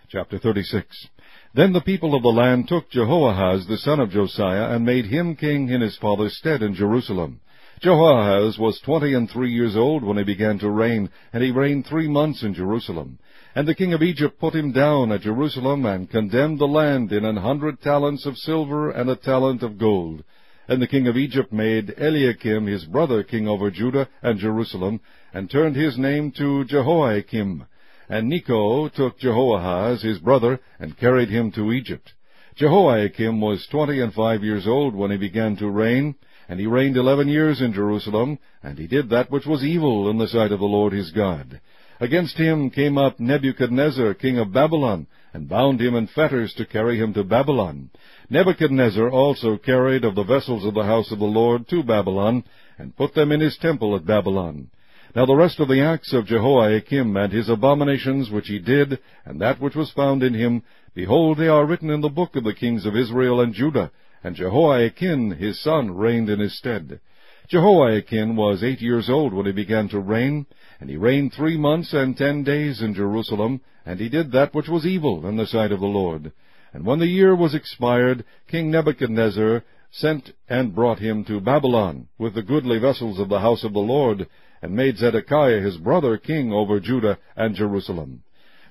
Chapter 36. Then the people of the land took Jehoahaz the son of Josiah, and made him king in his father's stead in Jerusalem. Jehoahaz was 23 years old when he began to reign, and he reigned 3 months in Jerusalem. And the king of Egypt put him down at Jerusalem, and condemned the land in 100 talents of silver and a talent of gold. And the king of Egypt made Eliakim his brother king over Judah and Jerusalem, and turned his name to Jehoiakim. And Necho took Jehoahaz his brother, and carried him to Egypt. Jehoiakim was 25 years old when he began to reign, and he reigned 11 years in Jerusalem, and he did that which was evil in the sight of the Lord his God. Against him came up Nebuchadnezzar king of Babylon, and bound him in fetters to carry him to Babylon. Nebuchadnezzar also carried of the vessels of the house of the Lord to Babylon, and put them in his temple at Babylon. Now the rest of the acts of Jehoiakim, and his abominations which he did, and that which was found in him, behold, they are written in the book of the kings of Israel and Judah. And Jehoiakim his son reigned in his stead. Jehoiakim was 8 years old when he began to reign, and he reigned 3 months and 10 days in Jerusalem, and he did that which was evil in the sight of the Lord. And when the year was expired, King Nebuchadnezzar sent and brought him to Babylon, with the goodly vessels of the house of the Lord, and made Zedekiah his brother king over Judah and Jerusalem.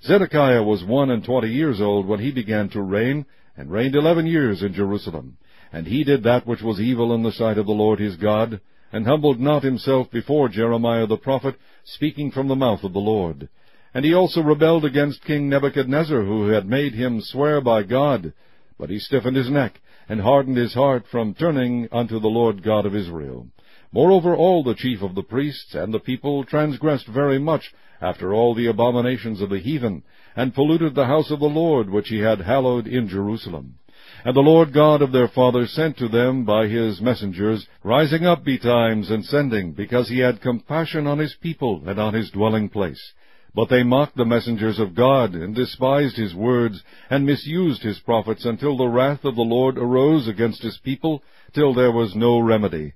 Zedekiah was 21 years old when he began to reign, and reigned 11 years in Jerusalem. And he did that which was evil in the sight of the Lord his God, and humbled not himself before Jeremiah the prophet, speaking from the mouth of the Lord. And he also rebelled against King Nebuchadnezzar, who had made him swear by God. But he stiffened his neck, and hardened his heart from turning unto the Lord God of Israel. Moreover, all the chief of the priests and the people transgressed very much after all the abominations of the heathen, and polluted the house of the Lord which he had hallowed in Jerusalem. And the Lord God of their fathers sent to them by his messengers, rising up betimes and sending, because he had compassion on his people and on his dwelling place. But they mocked the messengers of God, and despised his words, and misused his prophets, until the wrath of the Lord arose against his people, till there was no remedy.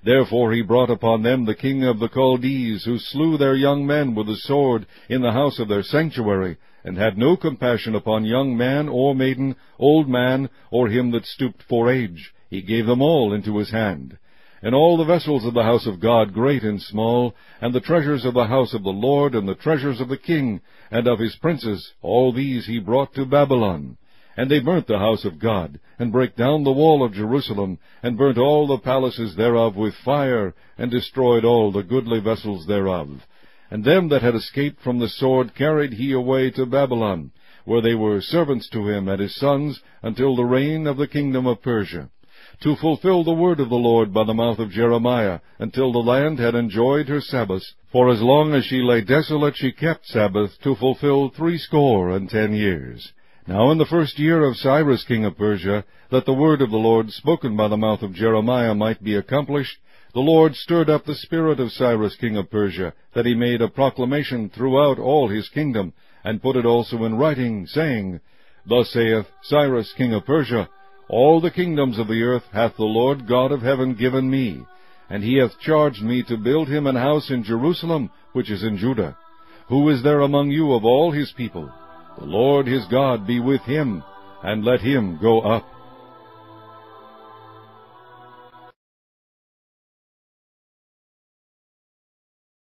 Therefore he brought upon them the king of the Chaldees, who slew their young men with the sword in the house of their sanctuary, and had no compassion upon young man or maiden, old man, or him that stooped for age. He gave them all into his hand. And all the vessels of the house of God, great and small, and the treasures of the house of the Lord, and the treasures of the king, and of his princes, all these he brought to Babylon. And they burnt the house of God, and brake down the wall of Jerusalem, and burnt all the palaces thereof with fire, and destroyed all the goodly vessels thereof. And them that had escaped from the sword carried he away to Babylon, where they were servants to him and his sons, until the reign of the kingdom of Persia, to fulfill the word of the Lord by the mouth of Jeremiah, until the land had enjoyed her Sabbaths. For as long as she lay desolate, she kept Sabbath, to fulfill 60 years. Now in the first year of Cyrus king of Persia, that the word of the Lord spoken by the mouth of Jeremiah might be accomplished, the Lord stirred up the spirit of Cyrus king of Persia, that he made a proclamation throughout all his kingdom, and put it also in writing, saying, Thus saith Cyrus king of Persia, All the kingdoms of the earth hath the Lord God of heaven given me, and he hath charged me to build him an house in Jerusalem, which is in Judah. Who is there among you of all his people? The Lord his God be with him, and let him go up.